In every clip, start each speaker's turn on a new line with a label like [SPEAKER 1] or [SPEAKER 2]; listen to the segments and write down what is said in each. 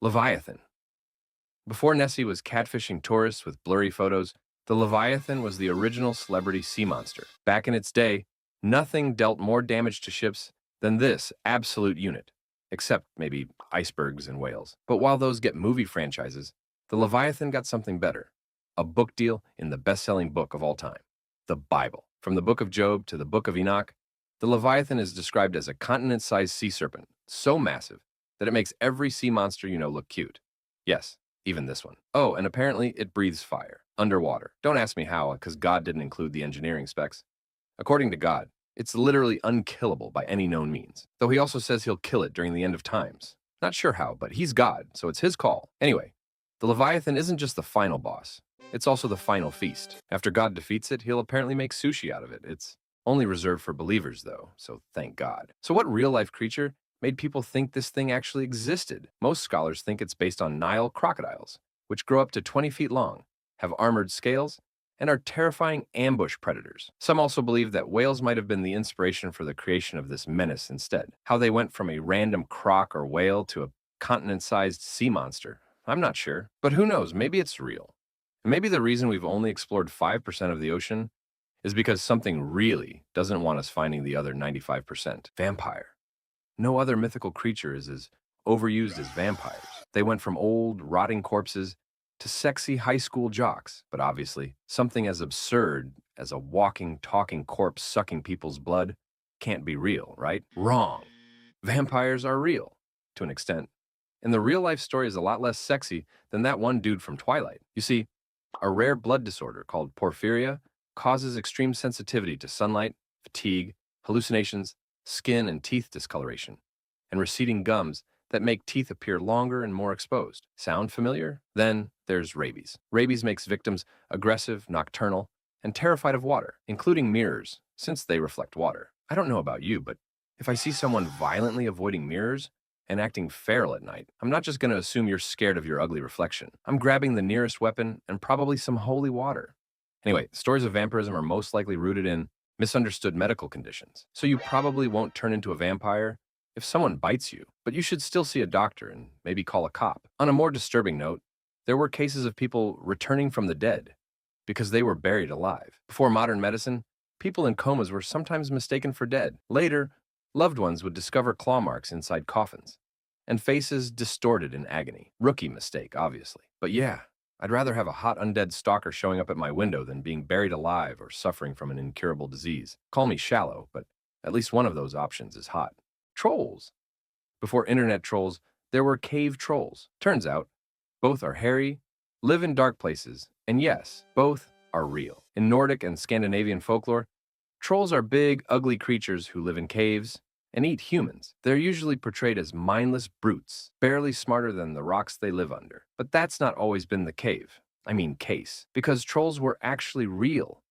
[SPEAKER 1] Leviathan. Before Nessie was catfishing tourists with blurry photos, the Leviathan was the original celebrity sea monster. Back in its day, nothing dealt more damage to ships than this absolute unit, except maybe icebergs and whales. But while those get movie franchises, the Leviathan got something better, a book deal in the best-selling book of all time, the Bible. From the book of Job to the book of Enoch, the Leviathan is described as a continent-sized sea serpent, so massive that it makes every sea monster you know look cute. Yes, even this one. Oh, and apparently it breathes fire, underwater. Don't ask me how, because God didn't include the engineering specs. According to God, it's literally unkillable by any known means, though he also says he'll kill it during the end of times. Not sure how, but he's God, so it's his call. Anyway, the Leviathan isn't just the final boss, it's also the final feast. After God defeats it, he'll apparently make sushi out of it. It's only reserved for believers, though, so thank God. So what real-life creature made people think this thing actually existed? Most scholars think it's based on Nile crocodiles, which grow up to 20 feet long, have armored scales, and are terrifying ambush predators. Some also believe that whales might have been the inspiration for the creation of this menace instead. How they went from a random croc or whale to a continent-sized sea monster, I'm not sure. But who knows, maybe it's real. And maybe the reason we've only explored 5% of the ocean is because something really doesn't want us finding the other 95%. Vampire. No other mythical creature is as overused as vampires. They went from old, rotting corpses to sexy high school jocks, but obviously, something as absurd as a walking, talking corpse sucking people's blood can't be real, right? Wrong. Vampires are real, to an extent. And the real-life story is a lot less sexy than that one dude from Twilight. You see, a rare blood disorder called porphyria causes extreme sensitivity to sunlight, fatigue, hallucinations, skin and teeth discoloration, and receding gums that make teeth appear longer and more exposed. Sound familiar? Then there's rabies. Rabies makes victims aggressive, nocturnal, and terrified of water, including mirrors, since they reflect water. I don't know about you, but if I see someone violently avoiding mirrors and acting feral at night, I'm not just going to assume you're scared of your ugly reflection. I'm grabbing the nearest weapon and probably some holy water. Anyway, stories of vampirism are most likely rooted in misunderstood medical conditions. So you probably won't turn into a vampire if someone bites you, but you should still see a doctor and maybe call a cop. On a more disturbing note, there were cases of people returning from the dead because they were buried alive. Before modern medicine, people in comas were sometimes mistaken for dead. Later, loved ones would discover claw marks inside coffins and faces distorted in agony. Rookie mistake, obviously. But yeah, I'd rather have a hot undead stalker showing up at my window than being buried alive or suffering from an incurable disease. Call me shallow, but at least one of those options is hot. Trolls. Before internet trolls, there were cave trolls. Turns out, both are hairy, live in dark places, and yes, both are real. In Nordic and Scandinavian folklore, trolls are big, ugly creatures who live in caves and eat humans. They're usually portrayed as mindless brutes, barely smarter than the rocks they live under. But that's not always been the case, because trolls were actually real,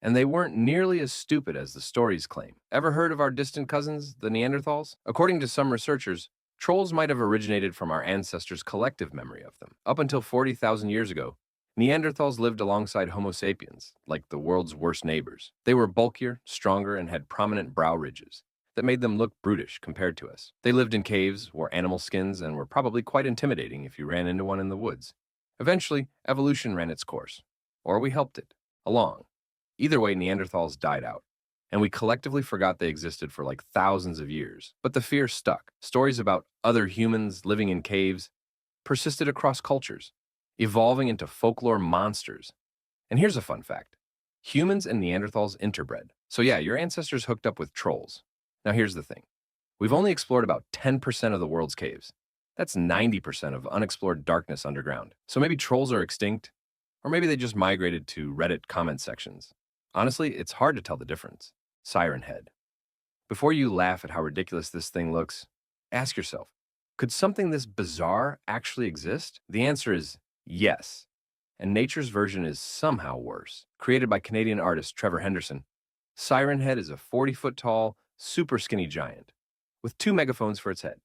[SPEAKER 1] and they weren't nearly as stupid as the stories claim. Ever heard of our distant cousins, the Neanderthals? According to some researchers, trolls might have originated from our ancestors' collective memory of them. Up until 40,000 years ago, Neanderthals lived alongside Homo sapiens, like the world's worst neighbors. They were bulkier, stronger, and had prominent brow ridges that made them look brutish compared to us. They lived in caves, wore animal skins, and were probably quite intimidating if you ran into one in the woods. Eventually, evolution ran its course, or we helped it along. Either way, Neanderthals died out, and we collectively forgot they existed for like thousands of years. But the fear stuck. Stories about other humans living in caves persisted across cultures, evolving into folklore monsters. And here's a fun fact. Humans and Neanderthals interbred. So yeah, your ancestors hooked up with trolls. Now here's the thing. We've only explored about 10% of the world's caves. That's 90% of unexplored darkness underground. So maybe trolls are extinct, or maybe they just migrated to Reddit comment sections. Honestly, it's hard to tell the difference. Siren Head. Before you laugh at how ridiculous this thing looks, ask yourself, could something this bizarre actually exist? The answer is yes, and nature's version is somehow worse. Created by Canadian artist Trevor Henderson, Siren Head is a 40-foot-tall, super skinny giant with 2 megaphones for its head.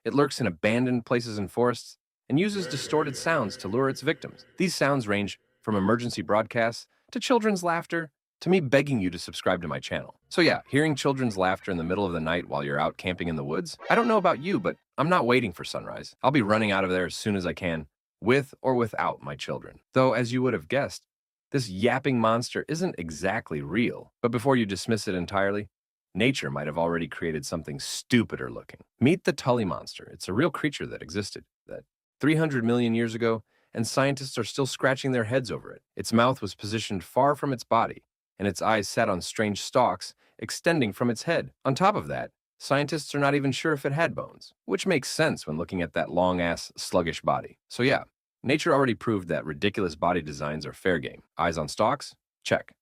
[SPEAKER 1] It lurks in abandoned places and forests and uses distorted sounds to lure its victims. These sounds range from emergency broadcasts to children's laughter to me begging you to subscribe to my channel. So yeah, hearing children's laughter in the middle of the night while you're out camping in the woods, I don't know about you, but I'm not waiting for sunrise. I'll be running out of there as soon as I can, with or without my children. Though, as you would have guessed, this yapping monster isn't exactly real. But before you dismiss it entirely, nature might have already created something stupider looking. Meet the Tully monster. It's a real creature that existed, that 300 million years ago, and scientists are still scratching their heads over it. Its mouth was positioned far from its body, and its eyes sat on strange stalks extending from its head. On top of that, scientists are not even sure if it had bones, which makes sense when looking at that long-ass, sluggish body. So yeah, nature already proved that ridiculous body designs are fair game. Eyes on stalks? Check.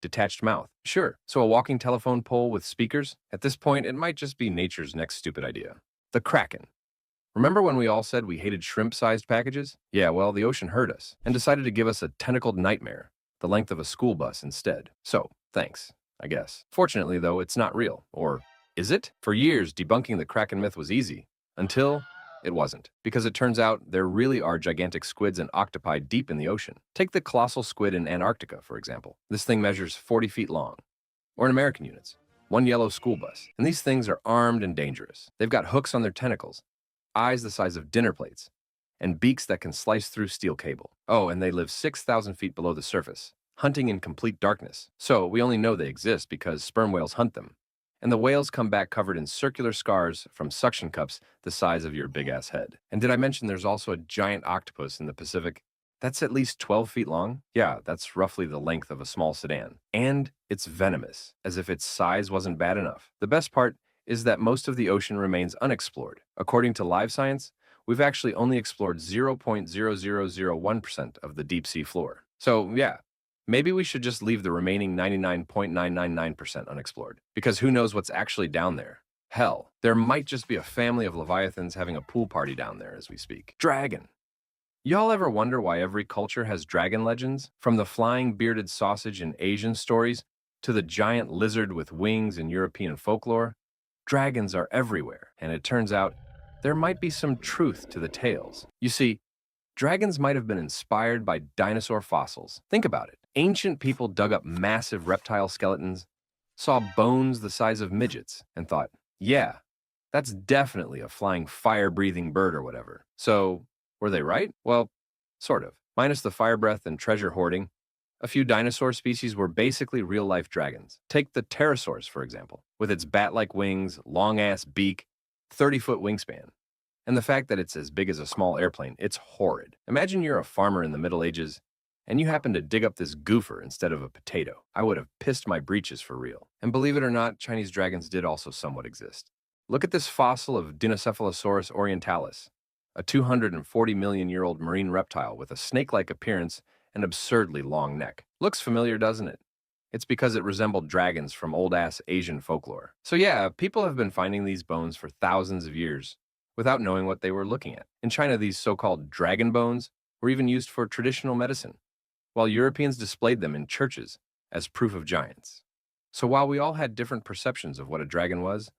[SPEAKER 1] Detached mouth? Sure. So a walking telephone pole with speakers? At this point, it might just be nature's next stupid idea. The Kraken. Remember when we all said we hated shrimp-sized packages? Yeah, well, the ocean heard us and decided to give us a tentacled nightmare, the length of a school bus instead. So, thanks, I guess. Fortunately, though, it's not real. Or is it? For years, debunking the Kraken myth was easy, until it wasn't. Because it turns out there really are gigantic squids and octopi deep in the ocean. Take the colossal squid in Antarctica, for example. This thing measures 40 feet long. Or in American units, one yellow school bus. And these things are armed and dangerous. They've got hooks on their tentacles, eyes the size of dinner plates, and beaks that can slice through steel cable. Oh, and they live 6,000 feet below the surface, hunting in complete darkness. So we only know they exist because sperm whales hunt them. And the whales come back covered in circular scars from suction cups the size of your big-ass head. And did I mention there's also a giant octopus in the Pacific that's at least 12 feet long? Yeah, that's roughly the length of a small sedan. And it's venomous, as if its size wasn't bad enough. The best part is that most of the ocean remains unexplored. According to Live Science, we've actually only explored 0.0001% of the deep sea floor. So yeah, maybe we should just leave the remaining 99.999% unexplored, because who knows what's actually down there. Hell, there might just be a family of Leviathans having a pool party down there as we speak. Dragon. Y'all ever wonder why every culture has dragon legends? From the flying bearded sausage in Asian stories to the giant lizard with wings in European folklore, dragons are everywhere, and it turns out there might be some truth to the tales. You see, dragons might have been inspired by dinosaur fossils. Think about it. Ancient people dug up massive reptile skeletons, saw bones the size of midgets, and thought, yeah, that's definitely a flying fire-breathing bird or whatever. So, were they right? Well, sort of. Minus the fire breath and treasure hoarding, a few dinosaur species were basically real-life dragons. Take the pterosaurs, for example, with its bat-like wings, long-ass beak, 30-foot wingspan. And the fact that it's as big as a small airplane, it's horrid. Imagine you're a farmer in the Middle Ages, and you happen to dig up this goofer instead of a potato. I would have pissed my breeches for real. And believe it or not, Chinese dragons did also somewhat exist. Look at this fossil of Dinocephalosaurus orientalis, a 240 million-year-old marine reptile with a snake-like appearance and absurdly long neck. Looks familiar, doesn't it? It's because it resembled dragons from old-ass Asian folklore. So yeah, people have been finding these bones for thousands of years without knowing what they were looking at. In China, these so-called dragon bones were even used for traditional medicine, while Europeans displayed them in churches as proof of giants. So while we all had different perceptions of what a dragon was,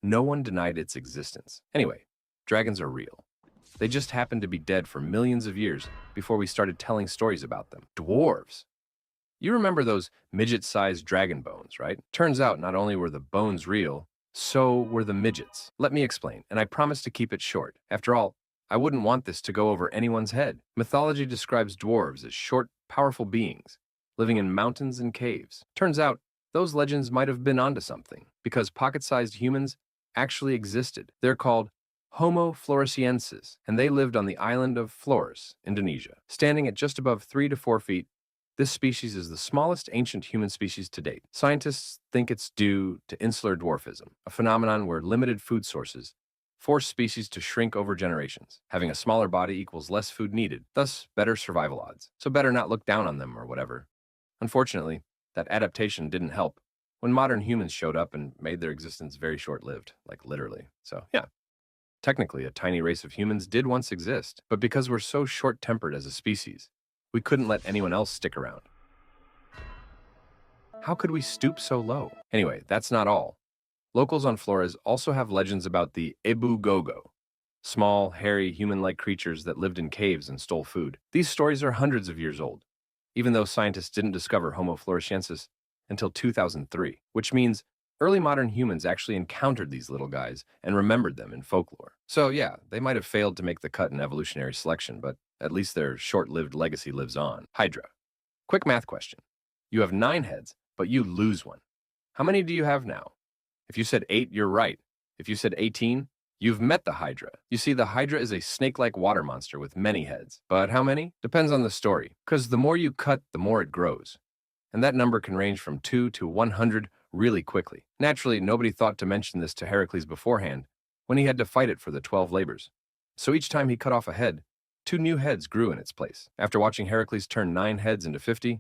[SPEAKER 1] no one denied its existence. Anyway, dragons are real. They just happened to be dead for millions of years before we started telling stories about them. Dwarves. You remember those midget-sized dragon bones, right? Turns out not only were the bones real, so were the midgets. Let me explain, and I promise to keep it short. After all, I wouldn't want this to go over anyone's head. Mythology describes dwarves as short, powerful beings, living in mountains and caves. Turns out, those legends might have been onto something, because pocket-sized humans actually existed. They're called Homo floresiensis, and they lived on the island of Flores, Indonesia. Standing at just above 3 to 4 feet, this species is the smallest ancient human species to date. Scientists think it's due to insular dwarfism, a phenomenon where limited food sources force species to shrink over generations. Having a smaller body equals less food needed, thus better survival odds. So better not look down on them or whatever. Unfortunately, that adaptation didn't help when modern humans showed up and made their existence very short-lived, like literally. So yeah. Technically, a tiny race of humans did once exist, but because we're so short-tempered as a species, we couldn't let anyone else stick around. How could we stoop so low? Anyway, that's not all. Locals on Flores also have legends about the Ebu Gogo, small, hairy, human-like creatures that lived in caves and stole food. These stories are hundreds of years old. Even though scientists didn't discover Homo floresiensis, until 2003, which means early modern humans actually encountered these little guys and remembered them in folklore. So yeah, they might have failed to make the cut in evolutionary selection, but at least their short-lived legacy lives on. Hydra. Quick math question. You have 9 heads, but you lose one. How many do you have now? If you said 8, you're right. If you said 18, you've met the Hydra. You see, the Hydra is a snake-like water monster with many heads. But how many? Depends on the story, because the more you cut, the more it grows. And that number can range from 2 to 100 really quickly. Naturally, nobody thought to mention this to Heracles beforehand when he had to fight it for the 12 labors. So each time he cut off a head, 2 new heads grew in its place. After watching Heracles turn 9 heads into 50,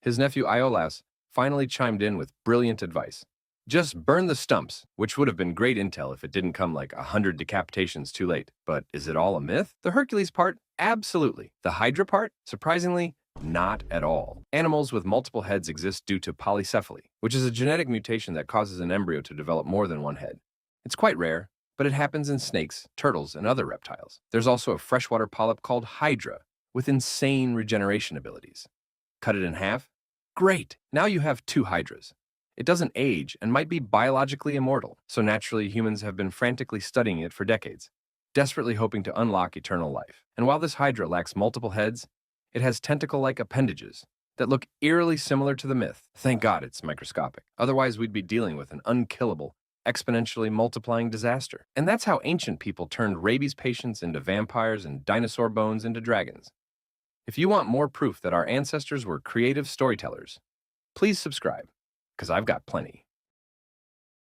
[SPEAKER 1] his nephew Iolaus finally chimed in with brilliant advice. Just burn the stumps, which would have been great intel if it didn't come like 100 decapitations too late. But is it all a myth? The Hercules part? Absolutely. The Hydra part? Surprisingly, not at all. Animals with multiple heads exist due to polycephaly, which is a genetic mutation that causes an embryo to develop more than one head. It's quite rare, but it happens in snakes, turtles, and other reptiles. There's also a freshwater polyp called Hydra with insane regeneration abilities. Cut it in half? Great! Now you have 2 Hydras. It doesn't age and might be biologically immortal, so naturally humans have been frantically studying it for decades, desperately hoping to unlock eternal life. And while this Hydra lacks multiple heads, it has tentacle-like appendages that look eerily similar to the myth. Thank God it's microscopic. Otherwise, we'd be dealing with an unkillable, exponentially multiplying disaster. And that's how ancient people turned rabies patients into vampires and dinosaur bones into dragons. If you want more proof that our ancestors were creative storytellers, please subscribe, because I've got plenty.